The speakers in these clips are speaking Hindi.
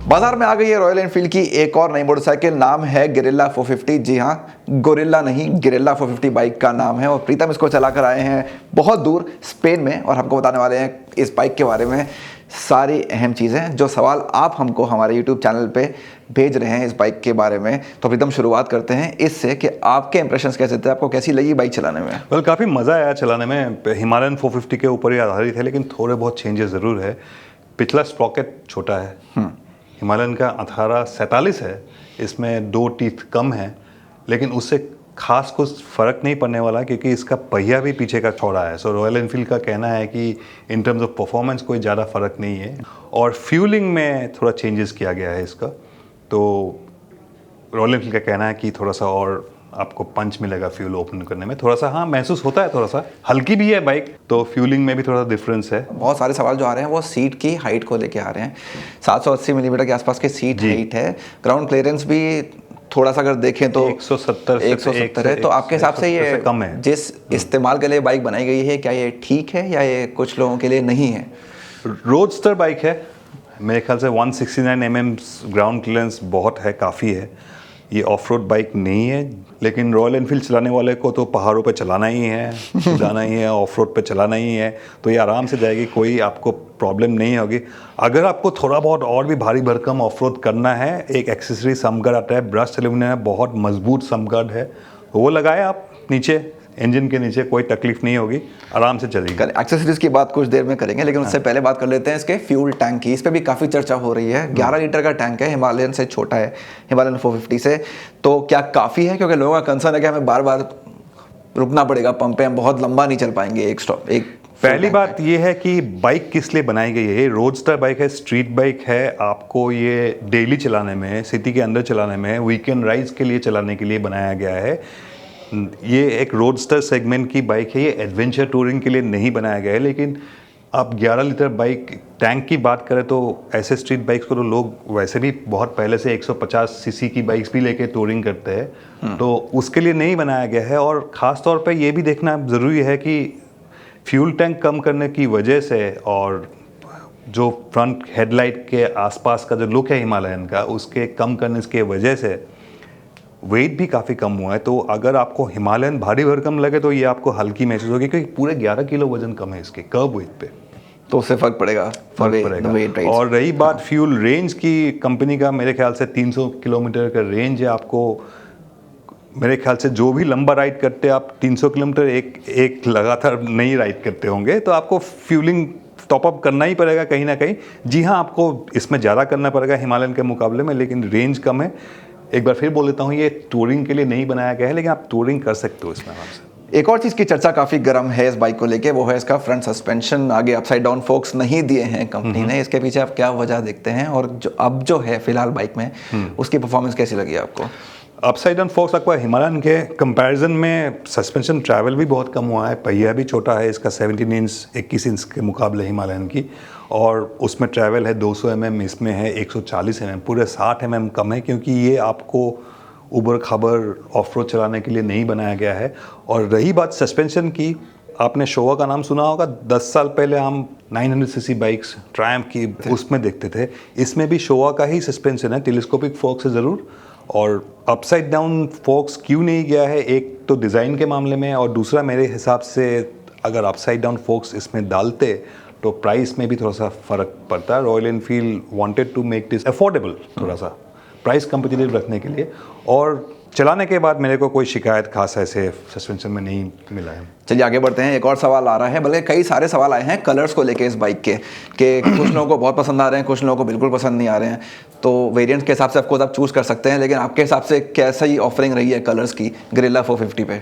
बाजार में आ गई है रॉयल एनफील्ड की एक और नई मोटरसाइकिल, नाम है गिरिल्ला 450। जी हाँ, गोरिल्ला नहीं, गिरिल्ला 450 बाइक का नाम है। और प्रीतम इसको चला कर आए हैं बहुत दूर स्पेन में, और हमको बताने वाले हैं इस बाइक के बारे में सारी अहम चीज़ें, जो सवाल आप हमको हमारे यूट्यूब चैनल पे भेज रहे हैं इस बाइक के बारे में। तो प्रीतम शुरुआत करते हैं इससे कि आपके इंप्रेशंस कैसे थे, आपको कैसी लगी बाइक चलाने में? वेल काफ़ी मज़ा आया चलाने में। हिमालयन 450 के ऊपर ही आधारित है, लेकिन थोड़े बहुत चेंजेस ज़रूर है। पिछला स्प्रॉकेट छोटा है, हिमालयन का 1847 है, इसमें 2 टीथ कम है, लेकिन उससे खास कुछ फ़र्क नहीं पड़ने वाला क्योंकि इसका पहिया भी पीछे का चौड़ा है। सो रॉयल एनफील्ड का कहना है कि इन टर्म्स ऑफ परफॉर्मेंस कोई ज़्यादा फ़र्क नहीं है। और फ्यूलिंग में थोड़ा चेंजेस किया गया है इसका, तो रॉयल एनफील्ड का कहना है कि थोड़ा सा और आपको पंच मिलेगा फ्यूल ओपन करने में, थोड़ा सा हाँ महसूस होता है। थोड़ा सा हल्की भी है बाइक, तो फ्यूलिंग में भी थोड़ा सा डिफरेंस है। बहुत सारे सवाल जो आ रहे हैं वो सीट की हाइट को लेके आ रहे हैं। 780 मिलीमीटर के आसपास की सीट हाइट है। ग्राउंड क्लियरेंस भी थोड़ा सा अगर देखें तो 170 है। तो आपके हिसाब से ये कम है। जिस इस्तेमाल के लिए बाइक बनाई गई है, क्या ये ठीक है या ये कुछ लोगों के लिए नहीं है? रोडस्टर बाइक है, मेरे ख्याल से 169 mm ग्राउंड क्लियरेंस बहुत है, काफ़ी है। ये ऑफ रोड बाइक नहीं है, लेकिन रॉयल एनफील्ड चलाने वाले को तो पहाड़ों पे चलाना ही है, जाना ही है, ऑफ रोड पे चलाना ही है, तो ये आराम से जाएगी, कोई आपको प्रॉब्लम नहीं होगी। अगर आपको थोड़ा बहुत और भी भारी भरकम ऑफ रोड करना है, एक एक्सेसरी समगार्ड आता है, ब्रश एल्यूमिनियम है, बहुत मजबूत समगार्ड है, वो लगाए आप नीचे, इंजन के नीचे, कोई तकलीफ नहीं होगी, आराम से चलेगी। एक्सेसरीज की बात कुछ देर में करेंगे, लेकिन उससे पहले बात कर लेते हैं इसके फ्यूल टैंक की। इस पे भी काफ़ी चर्चा हो रही है। 11 लीटर का टैंक है, हिमालयन से छोटा है, हिमालयन 450 से। तो क्या काफ़ी है? क्योंकि लोगों का कंसर्न है कि हमें बार बार रुकना पड़ेगा पंप पे, हम बहुत लंबा नहीं चल पाएंगे एक स्टॉप। पहली बात ये है कि बाइक किस लिए बनाई गई है। ये रोडस्टर बाइक है, स्ट्रीट बाइक है, आपको ये डेली चलाने में, सिटी के अंदर चलाने में, वीकेंड राइड्स के लिए चलाने के लिए बनाया गया है। ये एक रोडस्टर सेगमेंट की बाइक है, ये एडवेंचर टूरिंग के लिए नहीं बनाया गया है। लेकिन आप 11 लीटर बाइक टैंक की बात करें तो ऐसे स्ट्रीट बाइक्स को तो लोग वैसे भी बहुत पहले से 150 सीसी की बाइक्स भी लेके टूरिंग करते हैं, तो उसके लिए नहीं बनाया गया है। और ख़ास तौर पे ये भी देखना ज़रूरी है कि फ्यूल टैंक कम करने की वजह से और जो फ्रंट हेडलाइट के आसपास का जो लुक है हिमालयन का, उसके कम करने की वजह से वेट भी काफ़ी कम हुआ है। तो अगर आपको हिमालयन भारी भरकम लगे तो ये आपको हल्की महसूस होगी, क्योंकि पूरे 11 किलो वजन कम है इसके कर्व वेट पे, तो उससे फर्क पड़ेगा। और रही बात फ्यूल रेंज की, कंपनी का मेरे ख्याल से 300 किलोमीटर का रेंज है। आपको मेरे ख्याल से जो भी लंबा राइड करते हैं आप, 300 किलोमीटर एक लगातार नहीं राइड करते होंगे, तो आपको फ्यूलिंग टॉपअप करना ही पड़ेगा कहीं ना कहीं। जी हाँ, आपको इसमें ज़्यादा करना पड़ेगा हिमालयन के मुकाबले में, लेकिन रेंज कम है। एक बार फिर बोल देता हूँ, ये टूरिंग के लिए नहीं बनाया गया है, लेकिन आप टूरिंग कर सकते हो इसमें आराम से। एक और चीज़ की चर्चा काफ़ी गर्म है इस बाइक को लेके, वो है इसका फ्रंट सस्पेंशन। आगे अपसाइड डाउन फोक्स नहीं दिए हैं कंपनी ने, इसके पीछे आप क्या वजह देखते हैं? और जो अब जो है फिलहाल बाइक में, उसकी परफॉर्मेंस कैसी लगी आपको? अपसाइड डाउन फोक्स आपको हिमालयन के कंपैरिजन में सस्पेंशन ट्रैवल भी बहुत कम हुआ है, पहिया भी छोटा है इसका 17 इंच 21 इंच के मुकाबले हिमालयन की, और उसमें ट्रैवल है 200 mm, इसमें है 140 mm, पूरे 60 mm कम है, क्योंकि ये आपको उबड़ खाबड़ ऑफ रोड चलाने के लिए नहीं बनाया गया है। और रही बात सस्पेंशन की, आपने शोवा का नाम सुना होगा। 10 साल पहले हम 900 सीसी बाइक्स ट्रायम्फ की उसमें देखते थे, इसमें भी शोवा का ही सस्पेंशन है, टेलीस्कोपिक फोक्स है ज़रूर। और अपसाइड डाउन फोक्स क्यों नहीं गया है, एक तो डिज़ाइन के मामले में, और दूसरा मेरे हिसाब से अगर अपसाइड डाउन फोक्स इसमें डालते तो प्राइस में भी थोड़ा सा फ़र्क पड़ता। Royal Enfield wanted to make this affordable, थोड़ा सा प्राइस कंपटीटिव रखने के लिए, और चलाने के बाद मेरे को कोई शिकायत खास ऐसे सस्पेंशन में नहीं मिला है। चलिए आगे बढ़ते हैं। एक और सवाल आ रहा है, बल्कि कई सारे सवाल आए हैं कलर्स को लेके इस बाइक के, कि कुछ लोगों को बहुत पसंद आ रहे हैं, कुछ लोगों को बिल्कुल पसंद नहीं आ रहे हैं। तो वेरिएंट के हिसाब से आपको आप चूज़ कर सकते हैं, लेकिन आपके हिसाब से कैसी ऑफरिंग रही है कलर्स की गिरिल्ला 450 पे?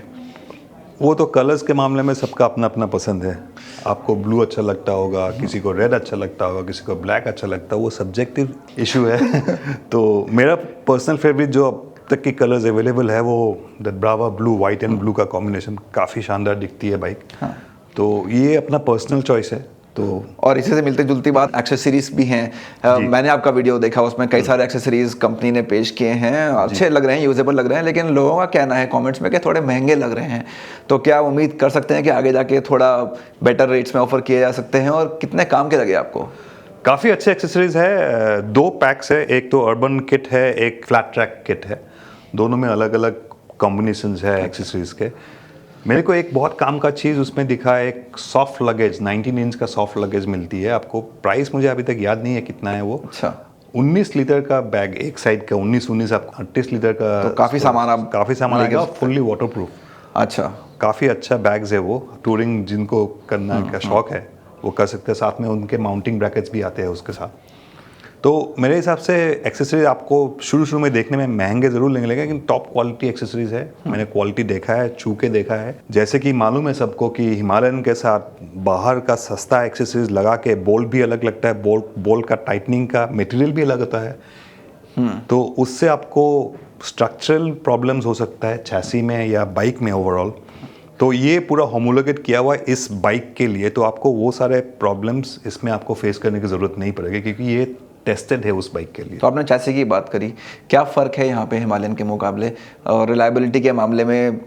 वो तो कलर्स के मामले में सबका अपना अपना पसंद है। आपको ब्लू अच्छा लगता होगा, किसी को रेड अच्छा लगता होगा, किसी को ब्लैक अच्छा लगता है, वो सब्जेक्टिव इशू है। तो मेरा पर्सनल फेवरेट जो अब तक की कलर्स अवेलेबल है, वो the Brava blue, white and blue का कॉम्बिनेशन काफ़ी शानदार दिखती है बाइक। हाँ। तो ये अपना पर्सनल चॉइस है। तो और इसी से मिलती जुलती बात एक्सेसरीज भी हैं। मैंने आपका वीडियो देखा, उसमें कई सारे एक्सेसरीज कंपनी ने पेश किए हैं, अच्छे लग रहे हैं, यूजेबल लग रहे हैं, लेकिन लोगों का कहना है कमेंट्स में कि थोड़े महंगे लग रहे हैं। तो क्या उम्मीद कर सकते हैं कि आगे जाके थोड़ा बेटर रेट्स में ऑफर किए जा सकते हैं, और कितने काम के लगे आपको? काफ़ी अच्छे एक्सेसरीज है, 2 पैक्स है, एक तो अर्बन किट है, एक फ्लैट ट्रैक किट है, दोनों में अलग अलग कॉम्बिनेशंस है एक्सेसरीज के। मेरे को एक बहुत काम का चीज़ उसमें दिखा है, एक सॉफ्ट लगेज 19 इंच का सॉफ्ट लगेज मिलती है आपको। प्राइस मुझे अभी तक याद नहीं है कितना है वो। अच्छा। 19 लीटर का बैग एक साइड का, 19 आपको 38 लीटर का, तो काफ़ी सामान आप काफ़ी सामान लेके आएगा, सकते फुल्ली वाटरप्रूफ। अच्छा। काफ़ी अच्छा बैग्स है वो, टूरिंग जिनको करना का शौक है वो कर सकते हैं। साथ में उनके माउंटिंग ब्रैकेट्स भी आते हैं उसके साथ। तो मेरे हिसाब से एक्सेसरीज आपको शुरू में देखने में महंगे ज़रूर लगेंगे, लेकिन टॉप क्वालिटी एक्सेसरीज है। मैंने क्वालिटी देखा है, छू के देखा है। जैसे कि मालूम है सबको कि हिमालयन के साथ बाहर का सस्ता एक्सेसरीज लगा के बोल्ट भी अलग लगता है, बोल्ट का टाइटनिंग का मटेरियल भी अलग होता है। तो उससे आपको स्ट्रक्चरल प्रॉब्लम्स हो सकता है चैसी में या बाइक में ओवरऑल। तो ये पूरा होमोलोगेट किया हुआ है इस बाइक के लिए, तो आपको वो सारे प्रॉब्लम्स इसमें आपको फेस करने की ज़रूरत नहीं पड़ेगी, क्योंकि ये टेस्टेड है उस बाइक के लिए। तो आपने चैसी की बात करी, क्या फ़र्क है यहाँ पे हिमालयन के मुकाबले, और रिलायबिलिटी के मामले में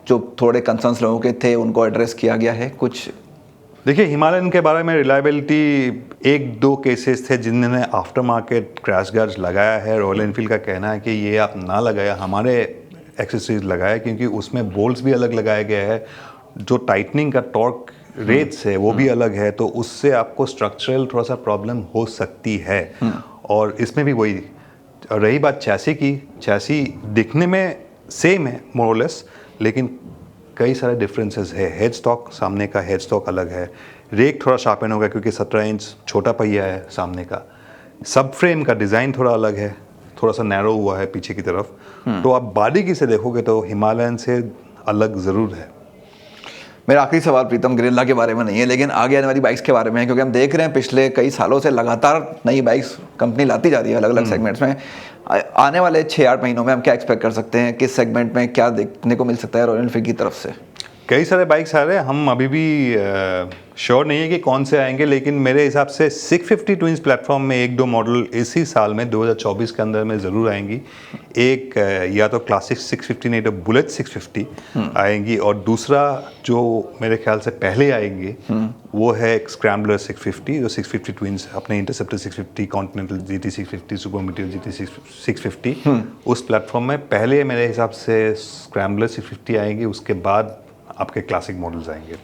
जो थोड़े कंसर्न्स लोगों के थे उनको एड्रेस किया गया है कुछ? देखिए, हिमालयन के बारे में रिलायबिलिटी 1-2 केसेस थे जिन्होंने आफ्टर मार्केट क्रैश गार्ड्स लगाया है। रॉयल एनफील्ड का कहना है कि ये आप ना लगाया, हमारे एक्सेसरीज लगाया, क्योंकि उसमें बोल्ट्स भी अलग लगाया गया है, जो टाइटनिंग का टॉर्क रेट्स है वो भी अलग है, तो उससे आपको स्ट्रक्चरल थोड़ा सा प्रॉब्लम हो सकती है। और इसमें भी वही रही बात चैसी की, चैसी दिखने में सेम है मोरलेस, लेकिन कई सारे डिफरेंसेस है। हेड स्टॉक, सामने का हेड स्टॉक अलग है, रेक थोड़ा शार्पन होगा क्योंकि 17 इंच छोटा पहिया है सामने का, सब फ्रेम का डिज़ाइन थोड़ा अलग है, थोड़ा सा नैरो हुआ है पीछे की तरफ। तो आप बारीकी से देखोगे तो हिमालयन से अलग ज़रूर है। मेरा आखिरी सवाल प्रीतम गरिल्ला के बारे में नहीं है, लेकिन आगे आने वाली बाइक्स के बारे में है, क्योंकि हम देख रहे हैं पिछले कई सालों से लगातार नई बाइक्स कंपनी लाती जा रही है अलग अलग सेगमेंट्स में। आने वाले 6-8 महीनों में हम क्या एक्सपेक्ट कर सकते हैं, किस सेगमेंट में क्या देखने को मिल सकता है रॉयल एनफील्ड की तरफ से? कई सारे बाइक्स आ रहे हैं, हम अभी भी श्योर नहीं है कि कौन से आएंगे, लेकिन मेरे हिसाब से 650 ट्विंस प्लेटफॉर्म में 1-2 मॉडल इसी साल में 2024 के अंदर में ज़रूर आएंगी। एक या तो क्लासिक 650 नहीं तो बुलेट 650 आएंगी, और दूसरा जो मेरे ख्याल से पहले आएंगे वो है एक स्क्रैम्बलर 650, जो 650 ट्विंस अपने interceptor 650, continental GT 650, super meteor GT 650 उस प्लेटफॉर्म में पहले मेरे हिसाब से स्क्रैम्बलर 650 आएंगी, उसके बाद आपके क्लासिक मॉडल्स आएंगे।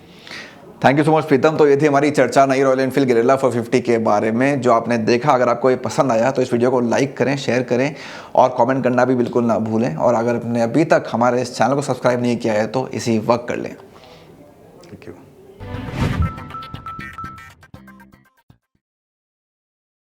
थैंक यू सो मच प्रीतम। तो ये थी हमारी चर्चा नई रॉयल एनफील्ड गरिल्ला 450 के बारे में जो आपने देखा। अगर आपको ये पसंद आया तो इस वीडियो को लाइक करें, शेयर करें और कमेंट करना भी बिल्कुल ना भूलें। और अगर आपने अभी तक हमारे इस चैनल को सब्सक्राइब नहीं किया है तो इसी वक्त कर लें। Thank you.